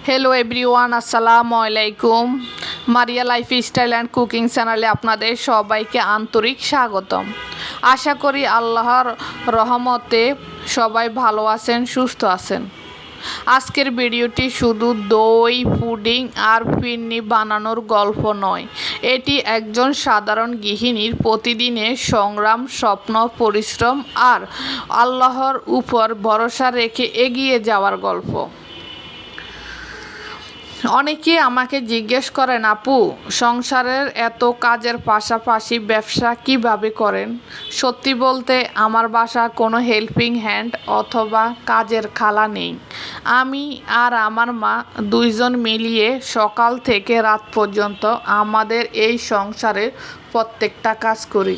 Hello everyone, আসসালামু আলাইকুম। মারিয়া lifestyle and cooking চ্যানেলে আপনাদের সবাইকে আন্তরিক স্বাগতম। আশা করি আল্লাহর রহমতে সবাই ভালো আছেন, সুস্থ আছেন। আজকের ভিডিওটি শুধু দই, পুডিং আর ফিরনি বানানোর গল্প নয়, এটি একজন সাধারণ গৃহিণীর প্রতিদিনের সংগ্রাম, স্বপ্ন, পরিশ্রম আর আল্লাহর উপর ভরসা রেখে এগিয়ে যাওয়ার গল্প। অনেকে আমাকে জিজ্ঞেস করেন, আপু, সংসারের এত কাজের পাশাপাশি ব্যবসা কিভাবে করেন? সত্যি বলতে আমার বাসায় কোনো হেল্পিং হ্যান্ড অথবা কাজের খালা নেই। আমি আর আমার মা দুইজন মিলিয়ে সকাল থেকে রাত পর্যন্ত আমাদের এই সংসারের প্রত্যেকটা কাজ করি।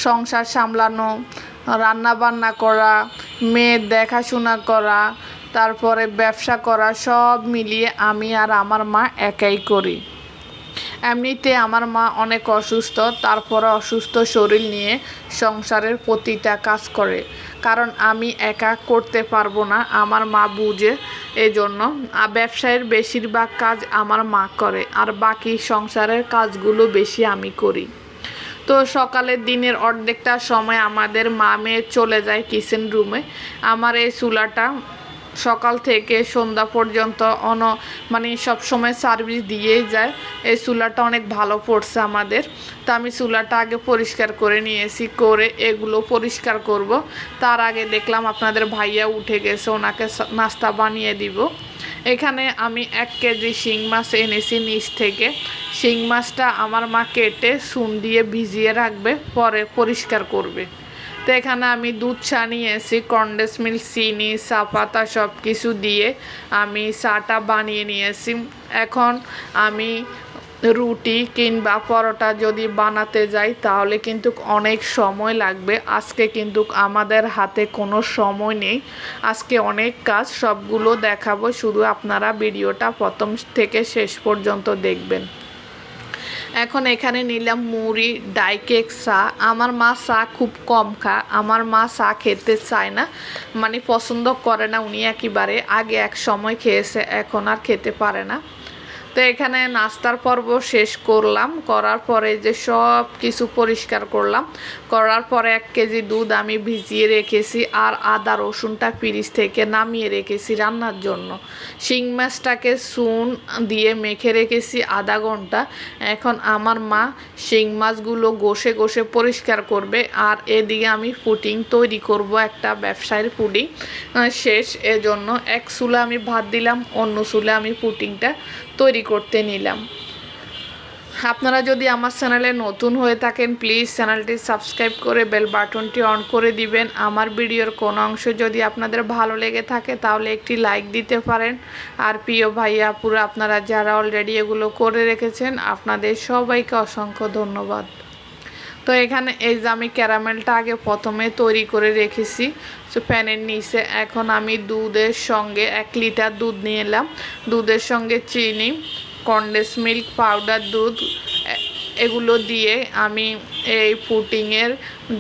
সংসার সামলানো, রান্নাবান্না করা, মেয়ের দেখাশোনা করা, তারপরে ব্যবসা করা, সব মিলিয়ে আমি আর আমার মা একাই করি। এমনিতে আমার মা অনেক অসুস্থ, তারপরে অসুস্থ শরীর নিয়ে সংসারের প্রতিটা কাজ করে, কারণ আমি একা করতে পারবো না, আমার মা বুঝে। এজন্য ব্যবসায়ের বেশিরভাগ কাজ আমার মা করে, আর বাকি সংসারের কাজগুলো বেশি আমি করি। তো সকালের দিনের অর্ধেকটা সময় আমাদের মা মেয়ে চলে যায় কিচেন রুমে। আমার এই চুলাটা সকাল থেকে সন্ধ্যা পর্যন্ত সব সময় সার্ভিস দিয়েই যায়। এই চুলাটা অনেক ভালো পড়ছে আমাদের। তো আমি চুলাটা আগে পরিষ্কার করে নিয়েছি, করে এগুলো পরিষ্কার করব। তার আগে দেখলাম আপনাদের ভাইয়া উঠে গেছে, ওনাকে নাস্তা বানিয়ে দিব। এখানে আমি 1 কেজি শিং মাছ এনেছি নিচ থেকে। শিং মাছটা আমার মা কেটে চুন দিয়ে ভিজিয়ে রাখবে, পরে পরিষ্কার করবে। তো এখানে আমি দুধ চা নিয়েছি, কনডেন্স মিল্ক, চিনি, চা পাতা সব কিছু দিয়ে আমি চাটা বানিয়ে নিয়েছি। এখন আমি রুটি কিংবা পরোটা যদি বানাতে যাই তাহলে কিন্তু অনেক সময় লাগবে। আজকে কিন্তু আমাদের হাতে কোনো সময় নেই, আজকে অনেক কাজ, সবগুলো দেখাবো, শুধু আপনারা ভিডিওটা প্রথম থেকে শেষ পর্যন্ত দেখবেন। এখন এখানে নিলাম মুড়ি, ডাইকেক, চা। আমার মা চা খুব কম খায়, আমার মা চা খেতে চায় না, পছন্দ করে না উনি একেবারে। আগে এক সময় খেয়েছে, এখন আর খেতে পারে না। তো এখানে নাস্তার পর্ব শেষ করলাম, করার পরে যে সব কিছু পরিষ্কার করলাম, করার পরে 1 কেজি দুধ আমি ভিজিয়ে রেখেছি, আর আদা রসুনটা ফ্রিজ থেকে নামিয়ে রেখেছি রান্নার জন্য। শিং মাছটাকে চুন দিয়ে মেখে রেখেছি আধা ঘন্টা। এখন আমার মা শিং মাছগুলো ঘষে ঘষে পরিষ্কার করবে, আর এদিকে আমি পুডিং তৈরি করব, একটা ব্যবসায়ের পুডিং শেষ। এজন্য এক চুলা আমি ভাত দিলাম, অন্য চুলে আমি পুডিংটা তৈরি করতে নিলাম। আপনারা যদি আমার চ্যানেলে নতুন হয়ে থাকেন, প্লিজ চ্যানেলটি সাবস্ক্রাইব করে বেল বাটনটি অন করে দিবেন। আমার ভিডিওর কোনো অংশ যদি আপনাদের ভালো লেগে থাকে তাহলে একটি লাইক দিতে পারেন। আর প্রিয় ভাইয়া আপুরা, আপনারা যারা অলরেডি এগুলো করে রেখেছেন, আপনাদের সবাইকে অসংখ্য ধন্যবাদ। তো এখানে এই যে আমি ক্যারামেলটা আগে প্রথমে তৈরি করে রেখেছি প্যানের নিচে। এখন আমি দুধের সঙ্গে 1 লিটার দুধ নিয়ে এলাম, দুধের সঙ্গে চিনি, কনডেন্স মিল্ক, পাউডার দুধ, এগুলো দিয়ে আমি এই পুডিংয়ের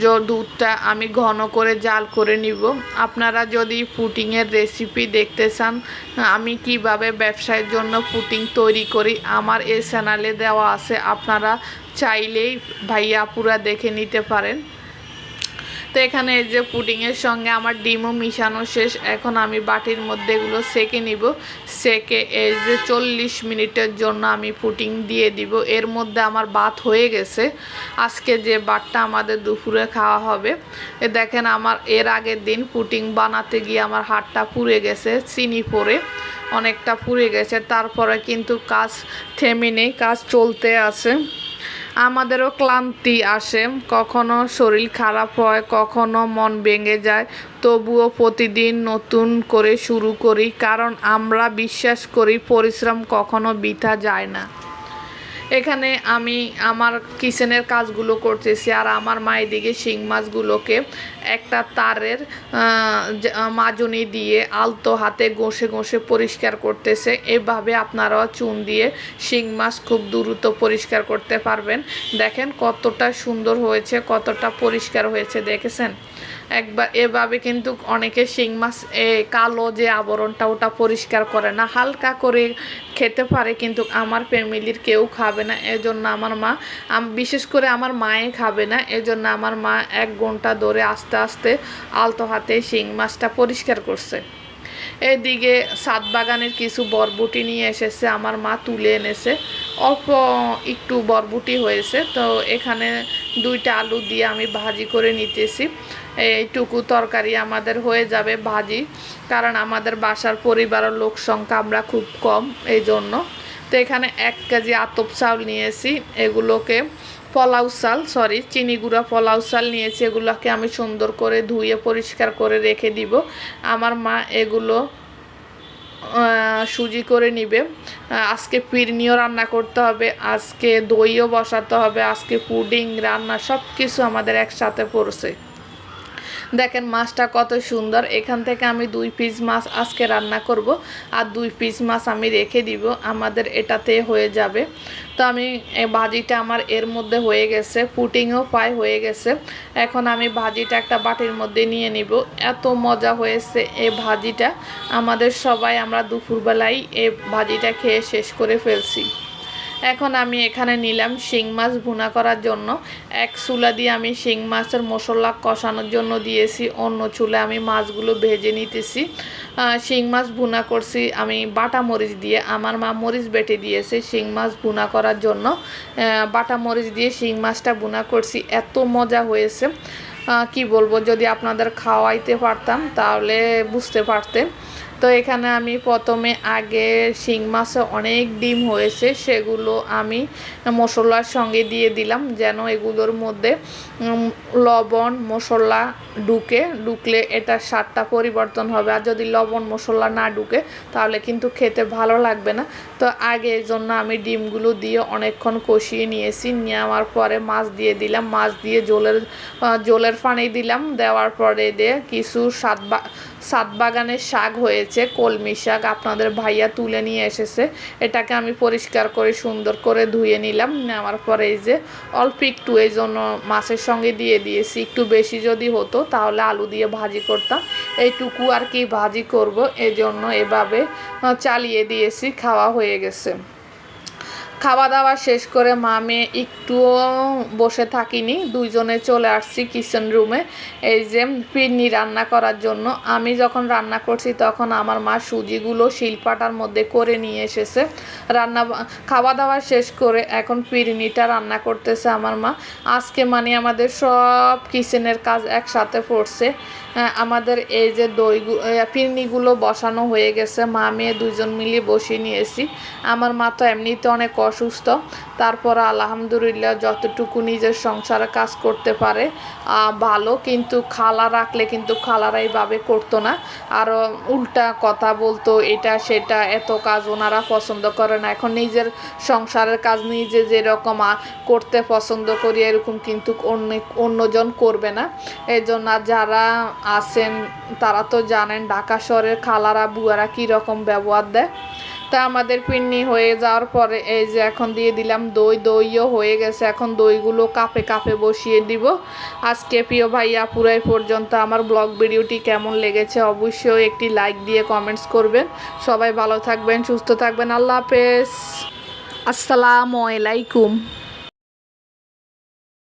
যে দুধটা আমি ঘন করে জাল করে নিব। আপনারা যদি পুডিংয়ের রেসিপি দেখতে চান, আমি কিভাবে ব্যবসায়ের জন্য পুডিং তৈরি করি, আমার এই চ্যানেলে দেওয়া আছে, আপনারা চাইলেই ভাইয়া আপুরা দেখে নিতে পারেন। তো এখানে এই যে পুডিংয়ের সঙ্গে আমার ডিমও মিশানো শেষ। এখন আমি বাটির মধ্যে এগুলো সেকে নিব। সেকে এই যে 40 মিনিটের জন্য আমি পুডিং দিয়ে দিব। এর মধ্যে আমার ভাত হয়ে গেছে, আজকে যে ভাতটা আমাদের দুপুরে খাওয়া হবে। দেখেন, আমার এর আগের দিন পুডিং বানাতে গিয়ে আমার হাতটা পুড়ে গেছে, চিনি পড়ে অনেকটা পুড়ে গেছে। তারপরে কিন্তু কাজ থেমে নেই, কাজ চলতে আছে। আমাদেরও ক্লান্তি আসে, কখনো শরীর খারাপ হয়, কখনো মন ভেঙে যায়, তবুও প্রতিদিন নতুন করে শুরু করি, কারণ আমরা বিশ্বাস করি পরিশ্রম কখনো বৃথা যায় না। এখানে আমি আমার কিচেনের কাজগুলো করতেছি, আর আমার মা এদিকে শিং মাছগুলোকে একটা তারের মাজনি দিয়ে আলতো হাতে ঘষে ঘষে পরিষ্কার করতেছে। এভাবে আপনারাও চুন দিয়ে শিং মাছ খুব দ্রুত পরিষ্কার করতে পারবেন। দেখেন কতটা সুন্দর হয়েছে, কতটা পরিষ্কার হয়েছে, দেখেছেন। একবার এভাবে কিন্তু অনেকে শিং মাছ কালো যে আবরণটা ওটা পরিষ্কার করে না, হালকা করে খেতে পারে, কিন্তু আমার ফ্যামিলির কেউ খাবে না। এজন্য আমার মা, বিশেষ করে আমার মায়ে খাবে না, এজন্য আমার মা 1 ঘন্টা ধরে আস্তে আস্তে আলতো হাতে শিং মাছটা পরিষ্কার করছে। এদিকে ছাদ বাগানের কিছু বরবটি নিয়ে এসেছে, আমার মা তুলে এনেছে। অল্প একটু বরবটি হয়েছে, তো এখানে 2টা আলু দিয়ে আমি ভাজি করে নিতেছি। এইটুকু তরকারি আমাদের হয়ে যাবে ভাজি, কারণ আমাদের বাসার পরিবারের লোক সংখ্যা আমরা খুব কম, এই জন্য। তো এখানে 1 কেজি আতপ চাউল নিয়েছি, এগুলোকে চিনি গুঁড়া পোলাও চাল নিয়েছি। এগুলোকে আমি সুন্দর করে ধুয়ে পরিষ্কার করে রেখে দিব। আমার মা এগুলো সুজি করে নিবে। আজকে ফিরনিও রান্না করতে হবে, আজকে দইও বসাতে হবে, আজকে পুডিং রান্না সব কিছু আমাদের একসাথে পড়ছে। দেখেন মাছটা কত সুন্দর। এখান থেকে আমি 2 পিস মাছ আজকে রান্না করব, আর 2 পিস মাছ আমি রেখে দিব, আমাদের এটাতে হয়ে যাবে। তো আমি ভাজিটা আমার এর মধ্যে হয়ে গেছে, পুটিংও প্রায় হয়ে গেছে। এখন আমি ভাজিটা একটা বাটির মধ্যে নিয়ে নিব। এত মজা হয়েছে এই ভাজিটা, আমাদের সবাই আমরা দুপুরবেলায় এই ভাজিটা খেয়ে শেষ করে ফেলছি। এখন আমি এখানে নিলাম শিং মাছ ভুনা করার জন্য। 1 চুলা দিয়ে আমি শিং মাছের মশলা কষানোর জন্য দিয়েছি, অন্য চুলা আমি মাছগুলো ভেজে নিতেছি। শিং মাছ ভুনা করছি আমি বাটা মরিচ দিয়ে, আমার মা মরিচ বেটে দিয়েছে শিং মাছ ভুনা করার জন্য। বাটা মরিচ দিয়ে শিং মাছটা ভুনা করছি, এত মজা হয়েছে কি বলবো। যদি আপনাদের খাওয়াইতে পারতাম তাহলে বুঝতে পারতেন। তো এখানে আমি প্রথমে আগে শিং মাছে অনেক ডিম হয়েছে, সেগুলো আমি মশলার সঙ্গে দিয়ে দিলাম, যেন এগুলোর মধ্যে লবণ মশলা ঢুকলে এটার স্বাদটা পরিবর্তন হবে। আর যদি লবণ মশলা না ঢুকে তাহলে কিন্তু খেতে ভালো লাগবে না। তো আগে এই জন্য আমি ডিমগুলো দিয়ে অনেকক্ষণ কষিয়ে নিয়েছি। নেওয়ার পরে মাছ দিয়ে দিলাম, মাছ দিয়ে জলের পানি দিলাম, দেওয়ার পরে দিয়ে কিছু ছাদ বাগানের শাক হয়েছে, কলমি শাক, আপনাদের ভাইয়া তুলে নিয়ে এসেছে। এটাকে আমি পরিষ্কার করে সুন্দর করে ধুয়ে নিলাম। নেওয়ার পরে এই যে অল্প একটু এই জন্য মাছের সঙ্গে দিয়ে দিয়েছি। একটু বেশি যদি হতো তাহলে আলু দিয়ে ভাজি করতাম, এইটুকু আর কি ভাজি করব, এই জন্য এভাবে চালিয়ে দিয়েছি। খাওয়া হয়ে গেছে। খাওয়া দাওয়া শেষ করে মা মেয়ে একটুও বসে থাকিনি, 2জনে চলে আসছি কিচেন রুমে এই যে ফিরনি রান্না করার জন্য। আমি যখন রান্না করছি তখন আমার মা সুজিগুলো শিলপাটার মধ্যে করে নিয়ে এসেছে। খাওয়া দাওয়া শেষ করে এখন ফিরনিটা রান্না করতেছে আমার মা। আজকে মানে আমাদের সব কিচেনের কাজ একসাথে পড়ছে। আমাদের এই যে ফিরনিগুলো বসানো হয়ে গেছে, মা মেয়ে 2জন মিলে বসিয়ে নিয়েছি। আমার মা তো এমনিতে অনেক অসুস্থ, তারপর আলহামদুলিল্লাহ যতটুকু নিজের সংসারে কাজ করতে পারে ভালো। কিন্তু খালা রাখলে কিন্তু খালারা এইভাবে করতো না, আর উল্টা কথা বলতো, এটা সেটা, এত কাজ ওনারা পছন্দ করে না। এখন নিজের সংসারের কাজ নিজে যেরকম করতে পছন্দ করি এরকম কিন্তু অন্যজন করবে না। এই জন্য যারা আছেন তারা তো জানেন ঢাকা শহরের খালারা বুয়ারা কীরকম ব্যবহার দেয়। তা আমাদের পিন্নি হয়ে যাওয়ার পরে এই যে এখন দিয়ে দিলাম দইও হয়ে গেছে। এখন দইগুলো কাপে কাপে বসিয়ে দিব। আজকে প্রিয় ভাইয়া পুরাই পর্যন্ত আমার ব্লগ ভিডিওটি কেমন লেগেছে অবশ্যই একটি লাইক দিয়ে কমেন্টস করবেন। সবাই ভালো থাকবেন, সুস্থ থাকবেন। আল্লাহ হাফেজ, আসসালামু আলাইকুম।